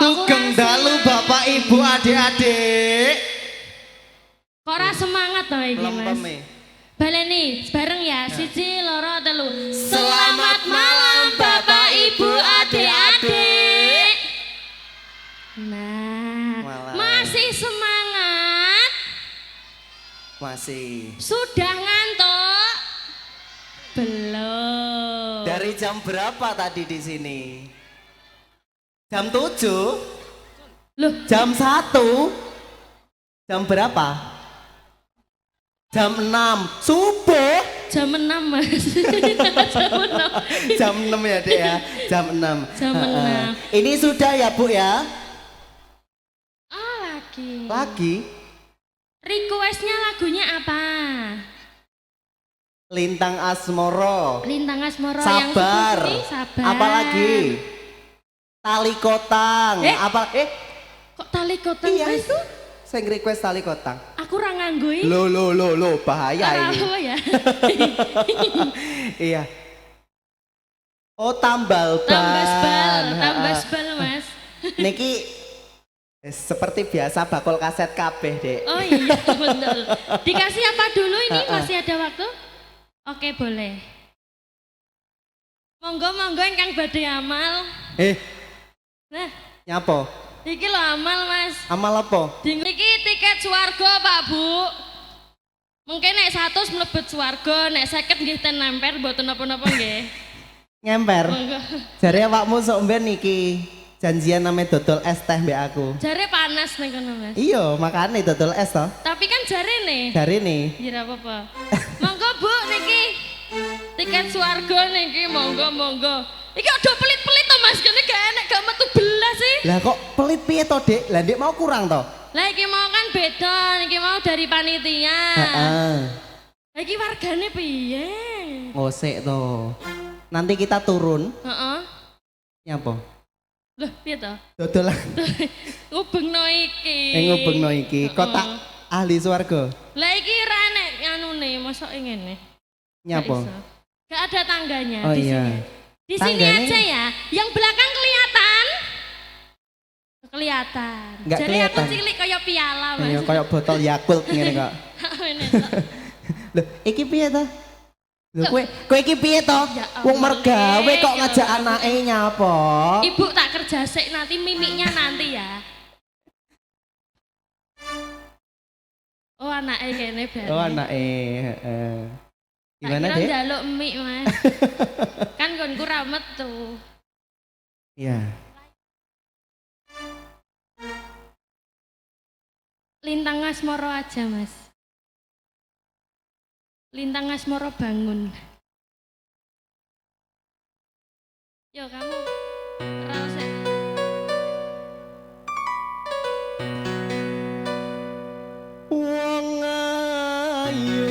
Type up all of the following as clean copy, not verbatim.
Sugeng dalu Bapak Ibu adik-adik. Kok ora semangat to iki Mas? Baleni bareng ya. Siji loro telu. Selamat malam Bapak Ibu adik-adik. Nah, masih semangat? Masih. Sudah ngantuk? Belum. Dari jam berapa tadi di sini? Jam 7? Loh, jam 1? Jam berapa? Jam 6 subuh. Jam 6 Mas. Jam 6. Jam 6 ya Dek ya. Jam 6. Jam 6. Ini sudah ya Bu ya? Oh lagi. Lagi? Requestnya lagunya apa? Lintang Asmoro. Lintang Asmoro yang Sabar. seperti Sabar. Apalagi? Tali Kotang. Kok Tali Kotang Iya Mas? itu. Saya request Tali Kotang. Aku ora nganggo iki. Lo bahaya ini. Apa ya? Iya. Oh tambal ban. Tambas bal Mas. Niki seperti biasa bakul kaset kabeh Dek. Oh iya betul. Dikasih apa dulu ini? Masih ada waktu? Oke boleh. Monggo ingkang badhe amal. Nah, Nyapa? iki lho amal Mas. Amal apa? Iki tiket swarga Pak Bu. Mungkin nek 100 mlebet swarga, nek 50 nggih ten nemper mboten napa-napa nggih. Ngemper. Monggo. Jare awakmu sok mben iki janjian namanya dodol es teh mbek aku. Jare panas ning kono Mas. Iya, makane dodol es toh. Tapi kan jarene. Jarene. Ya ora apa-apa. Monggo Bu niki. Tiket swarga niki monggo. Iki udah pelit-pelit to Mas, kene gak enak gak metu belas sih. Lah kok pelit piye to, Dek? Lah Dek mau kurang to? Lah iki mau kan beda, iki mau dari panitia. Heeh. Lah iki wargane piye? Oh, sik to. Nanti kita turun. Heeh. Nyapa? Loh, piye to? Dodolan. Ngubengno iki. Ngubengno iki kotak ahli swarga. Lah iki ra enek anune, mosok ngene. Nyapa? Gak ada tangganya Oh di iya. sini. Di sini Tangganya aja ya. Yang belakang kelihatan? Kelihatan. Nggak Jadi kelihatan. aku cilik kayak piala Mas. Iya, kayak botol Yakult ngene kok. Ngene to. Loh, iki piye to? Lho kowe iki piye to? Ya Wong Allah, mergawe kok ya ngajak Allah. anake nyapa? Ibu tak kerja sik nanti mimiknya nanti ya. Oh anake kene berarti. Oh anake, heeh. Gimana Dek? Njaluk mik Mas. Kan konku ra metu. Iya. Lintang Asmoro aja Mas. Lintang Asmoro bangun. Yo kamu raus. Wong ayu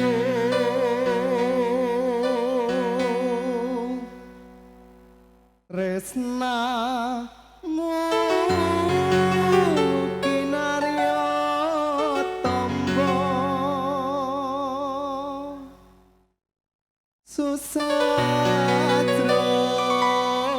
Resnamu kinarya tombo susah jroning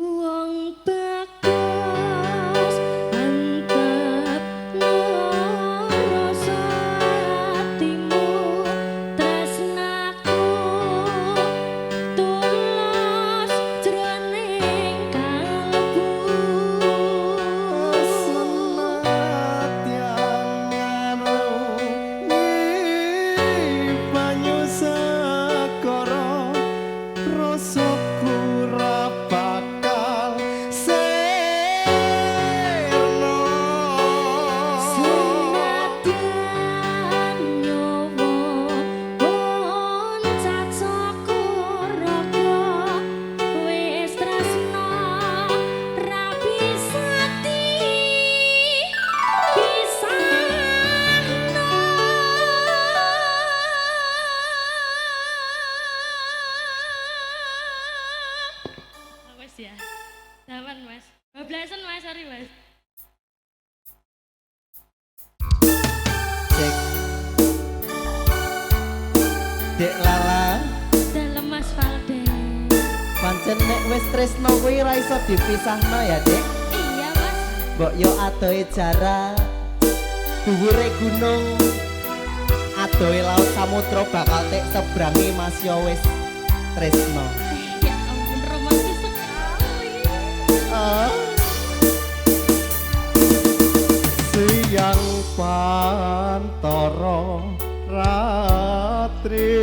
Wong bagus antep rasa hatimu tresnaku tulus jroning kalbu senadyan banyu sekara rasaku ra bakal sirna senadyan nyowo oncat sakuraka wis tresna ra bisa Wes ya. Zaman Mas. Bablasan Mas, sorry Mas. cek Dek Lala Dalem asfalde. pancen nek wis tresno kuwi ra iso dipisahno ya Dek. Iya Mas. Mbok yo adohe jarak dhuwure gunung adohe laut samudra bakal tek sebrangi Mas yo wis tresno. Ya ampun romantis sekali. Siang pantara ratri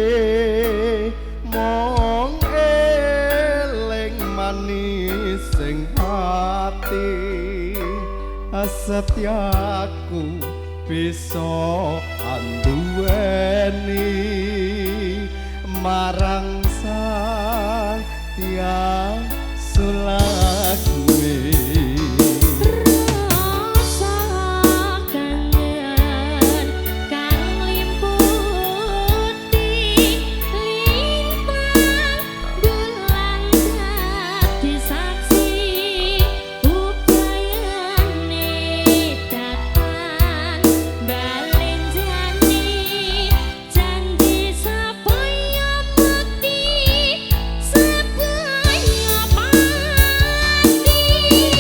mong eling manis sing ati setiaku bisa anduweni marang sang tiang sulakwe. Rasa kangen kang limputi lintang bulan dadi saksi upayane datang balenjani janji sapaya mati sapaya pati.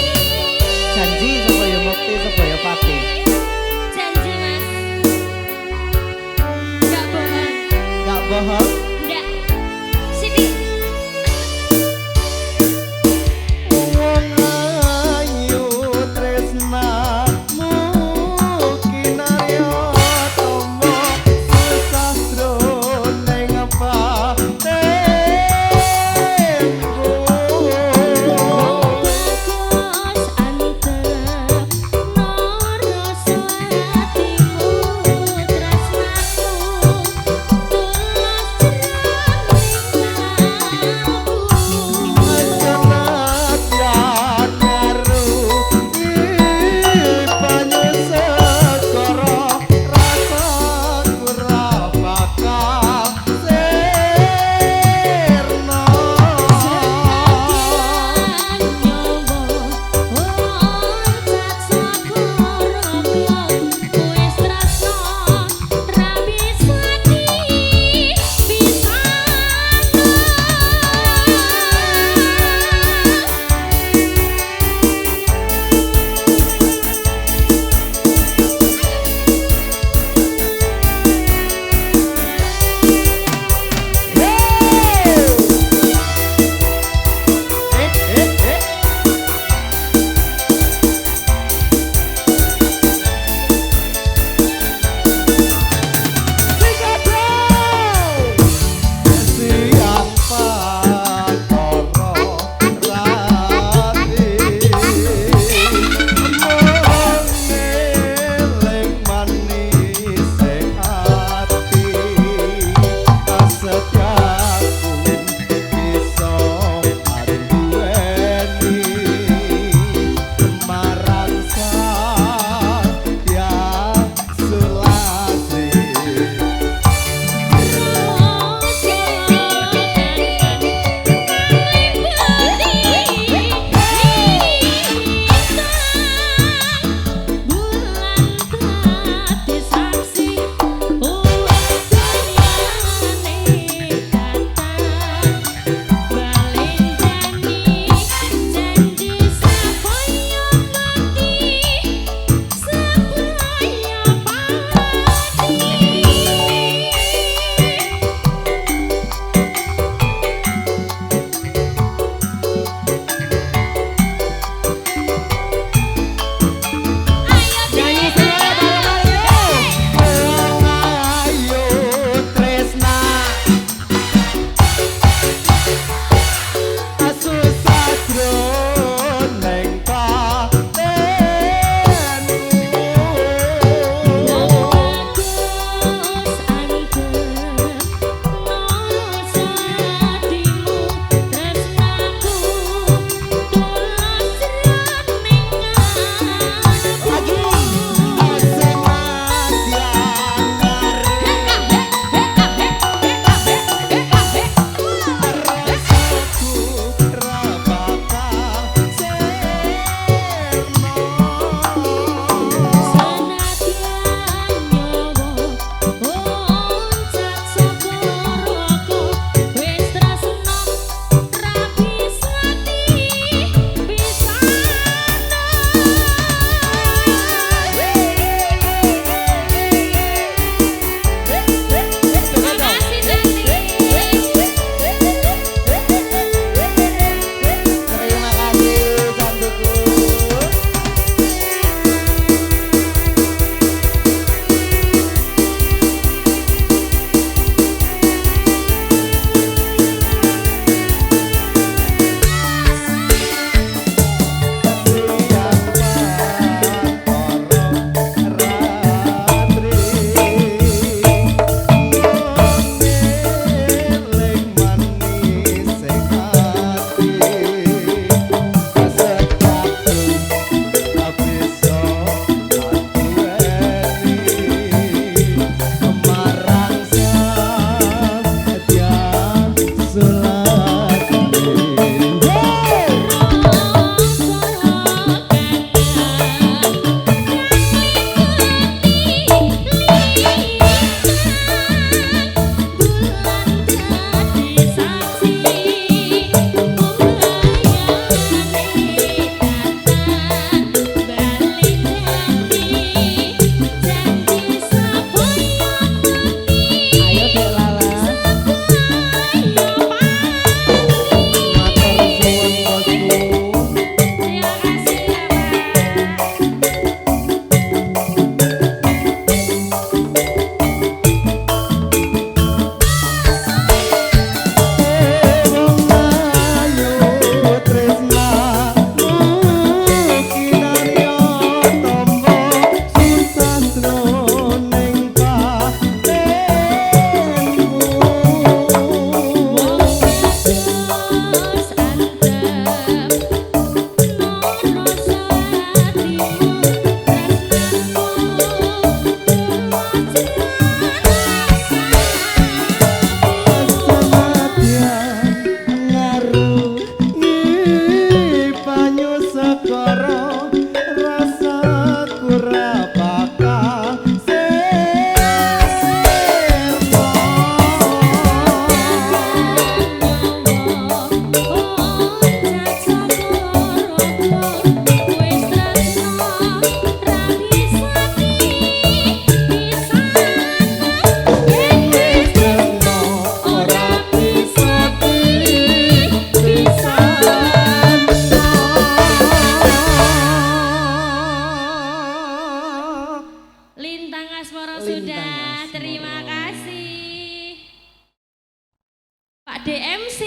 DMC.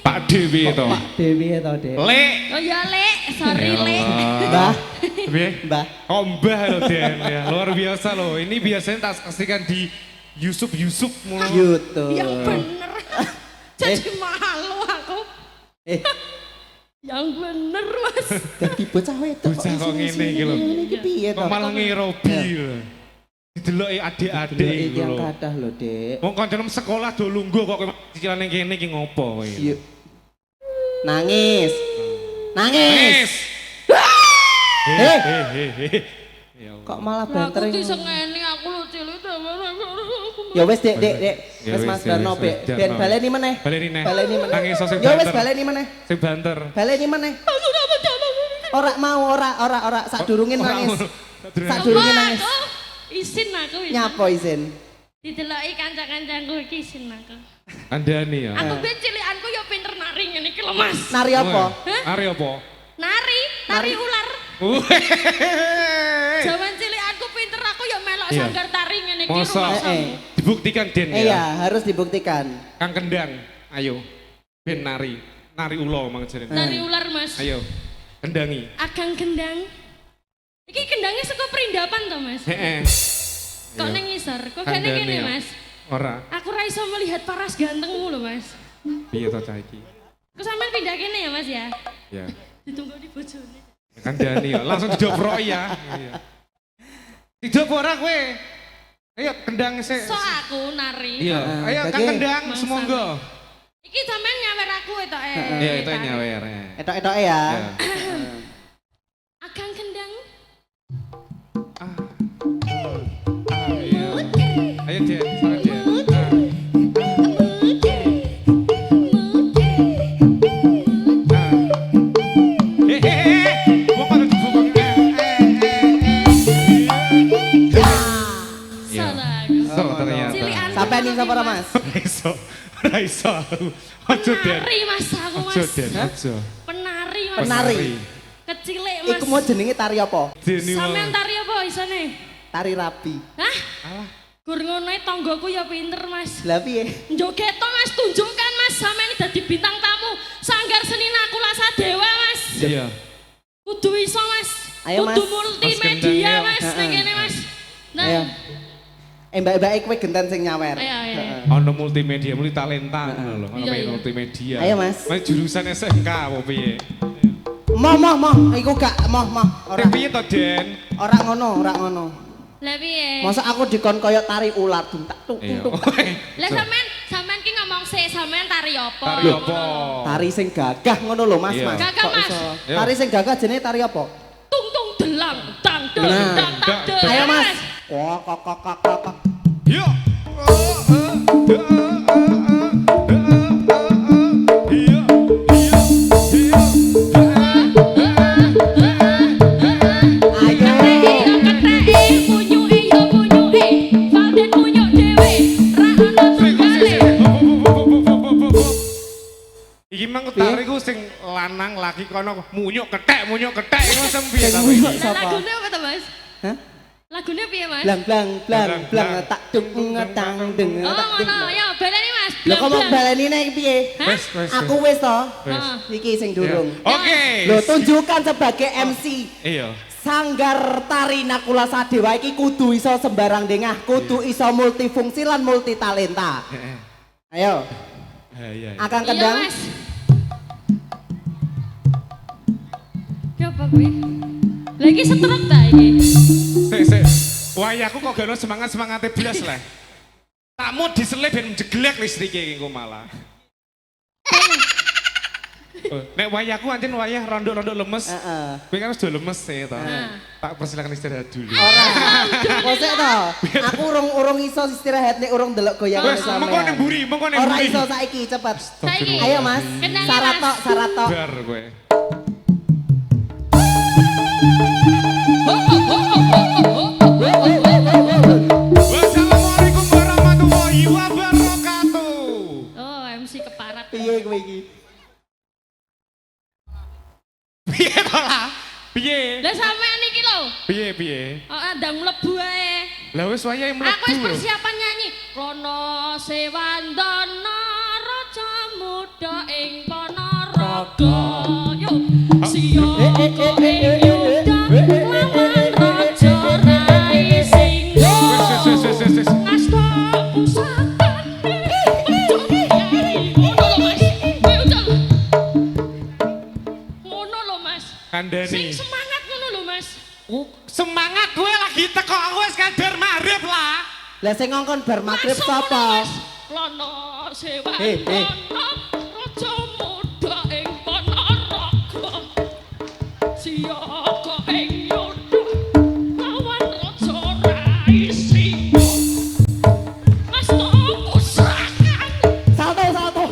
Pak Dewi to. Pak Dewi to, Dek. Lek. Oh ya Lek, sorry Lek. Mbah. Piye? Mbah. Oh Mbah lo Den ya. Luar biasa loh. Ini biasanya tak saksikan di Yusuf mulu. YouTube. Yang bener. Jadi malu aku. Yang bener Mas. Dadi bocah wedok. Bocah kok ngene iki lho. Iki piye to? Kok malah ngerobi lho. Dideloki adik-adik Iki yang lho. kathah lho, Dek. Wong kancanem sekolah do lungguh kok cicilan kene iki ngopo kowe? Yuk. Nangis. Nangis. Ya Allah. Kok malah Aku bantering. ki sengeni aku lho cilik Ya wis, Dek. Ya Wis wis, Mas ya Darno, wis, Bek. Darno. Ben baleni meneh. Baleni neh. Baleni meneh. Nangis sing Ya wis banter. baleni meneh. Sing banter. Baleni meneh. Ora mau, ora sadurunge Ora nangis. ngono. Sadurunge nangis. Isin aku isin. Nyapa izin? Dideloki kanca-kancaku iki isin aku. Andani ya. Aku ben cilikanku ya pinter nari ngene iki lho Mas. Nari apa? Ari apa? Nari ular. Weh. Zaman cilikanku pinter aku ya melok Iya. sanggar tari ngene iki Masa? rumasamu. Dibuktikan Den ya. Iya, harus dibuktikan. Kang Kendang, ayo. Ben nari. Nari ulo mang jare. Nari ular Mas. Ayo. Kendangi. Agang kendang. Iki kendangnya saka perindapan to Mas. Heeh. Kok Iya. ning ngisor? Kok gene Kandhane kene ya. Mas? Ora. Aku ra iso melihat paras gantengmu lho Mas. Piye to cah iki? Kok sampean pindah kene ya Mas ya? Ya. Ditunggu di bojone. Kandani ya. Langsung didoprok ya. Iya. Didop ora kowe? Ayo kendang sik. So aku nari. Iya. Ayo Jadi- Kang Kendang Mas semonggo. Iki sampean nyawer aku etok Iya, itu nyawer. Etok-etoke ya. Ya. Agang kendang. Iya. Ayo Den, sana Den. Wong pada dibukong. Salah aku. So ternyata. Cilikan. Sampai ning sapa ora, Mas? Raiso. Ojo Den. Penari Mas aku Ojo Mas. Den, ojo. Penari Mas. Penari. Kecilik Mas. Iku mau jenenge tari apa? Deni Sampean tari apa isane? Tari rabi. Hah? Alah. Gur ngono tanggoku ya pinter Mas. Lah piye? Joget to Mas, tunjukkan Mas, sampean dadi bintang tamu Sanggar Seni Nakulasa Dewa Mas. Iya. Kudu iso Mas. Ayo, Mas. Kudu multimedia Mas Mas, Kendang, ning ya. kene Mas. Nah, Ayo. Mbak-mbak kowe genten sing nyawer. Ayo, ayo. Ono multimedia, multi talenta ngono lho. Ono Iya, iya. multimedia. Ayo, Mas. Mas jurusan SMK apa piye? Moh. Iku gak moh. Ora. Piye to Den? Ora ngono. Lah piye? Masa aku dikon koyo tari ular duntak tuk Iya. tuk. Lah sampean ki ngomong sik, sampean tari apa? Tari apa? Tari sing gagah ngono lho, Mas, Iya. Mas. Gagah, Kok Mas. iso? Iya. Tari sing gagah jenenge tari apa? Tung tung delang, dang dang Nah. dang dang. dang. Ayo, Mas. Kok. Yo. Ayo. Ketheke punyuke yo punyuke, Valden punyuk dhewe, ra ono tunggale. Iki mang tariku sing lanang laki kono munyuk kethek iku sempiye Sing ta munyuk iki? sapa? Lagune apa to, Mas? Hah? Lagune piye, Mas? Blang tak dung ngetang deng Oh, tak dung. ngono, ya baleni Mas. Lho kok mau baleni nek piye? Hah? Wes. Aku wis to. Wes. Iki sing durung. Oke. Lho tunjukkan sebagai MC. Iya. Sanggar Tari Nakulasa Dewa iki kudu iso sembarang dengah, kudu iso multifungsi lan multitalenta. Ayo, Iya. Akang Iya, Kendang. Mas. Ya apa kuwi? Lagi setruk ta iki? Sik. Wayahku kok gak ono semangat-semangate blas lah. Takmu diselip ben jeglek listrike iki engko malah. Nek wayahku anjen wayah rondo-rondo lemes. Heeh. Kowe kan sudah lemes ya to. Tak persilakan istirahat dulu. Ora. Kosek to. Aku urung iso istirahat nek urung delok goyangan Wes, sampean. mengko ning mburi, mengko ning Ora mburi. iso saiki cepet. Saiki. Ayo Mas, Kendangnya, syarat Mas. tok, syarat tok. Bar kowe. Wassalamualaikum warahmatullahi wabarakatuh. Oh, MC keparat. Piye kowe iki? Piye to lah? Piye? Lah sampean iki lho. Piye? Oh, ndang mlebu ae. Lah wis wayahe Aku wis mlebu. persiapan nyanyi. Rono Sewandana Raja ing Ponorogo. Yo, siyaga ing Yuda lawan raja Rai Singgo. Ngasta pusakane ngono lho Mas. Ngono lho Mas. Kandani. Sing semangat ngono lho Mas. Semangat gue lagi teko aku wis kadar marip lah. Lah sing ngongkon bar magrib sapa? Lono sewa Hei. kono raja muda ing Ponorogo. Siyaga ing Yuda lawan raja Rai Singgo. Ngasta pusrakan. Satu.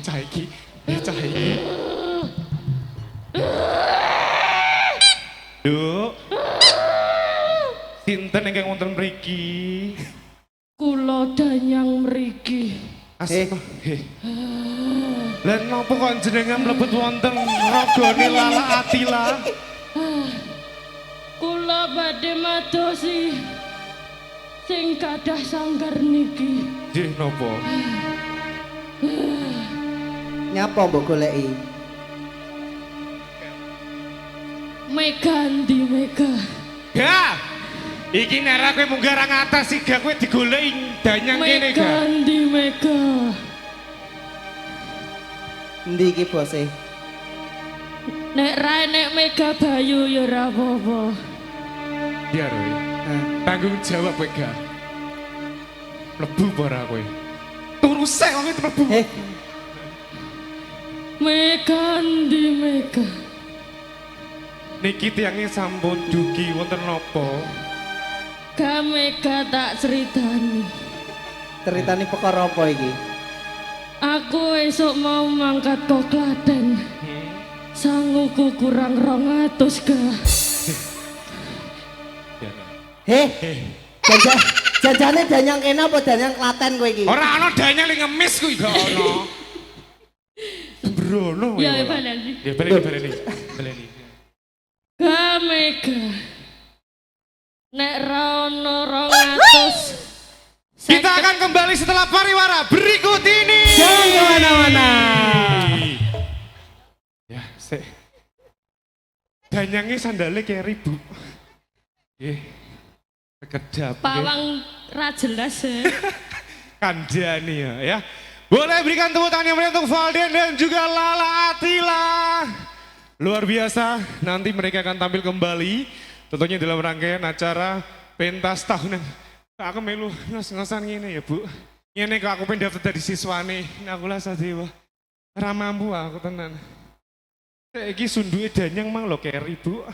Cah iki. Duk. Sinten ingkang wonten mriki? Kula danyang mriki. Asma. Lah napa kok jenengan mlebet wonten ragane Lala Atila? Kula badhe madosi sing kadah sanggar niki. Nggih napa? Nyapa mbok goleki? Mega ndi Mega? Ya. Iki nek kowe munggah ra ngatas siga kowe digoleki danyang kene Mega ga. ndi Mega? Endi iki bose? Nek ra nek Mega Bayu ya ora apa-apa. Ya Roy. Hah. Tanggung jawab kowe ga. Mlebu apa ora kowe? Turu sek kowe mlebu. Mega ndi Mega? Niki tiangnya sampun dugi wonten napa? Ka Mega tak ceritani. Ceritane perkara apa iki? Aku esuk mau mangkat ke Klaten. Sanguku kurang 200 ga. Jajane danyang kene apa danyang Klaten kowe iki? Ora ana danyang ning ngemis kuwi gak ana. Sembrono. Ya baleni. Ya baleni. Ka Mega. Nek ra ono 200. Kita akan kembali setelah pariwara berikut ini. Jangan kemana-mana. Ya, sik. Danyangnya sandalnya kayak ribu. Sekedap. Pawang ra jelas ya. Kandani ya. Boleh berikan tepuk tangan yang meriah untuk Valden dan juga Lala Atila. Luar biasa, nanti mereka akan tampil kembali. Tentunya dalam rangkaian acara pentas tahunan. Aku melu ngos-ngosan gini ya Bu. Ini kok aku pengen daftar dari siswane. Aku lah sadewa. Ramampu aku tenan. Saiki sunduke danyang mang lo kayak ribu.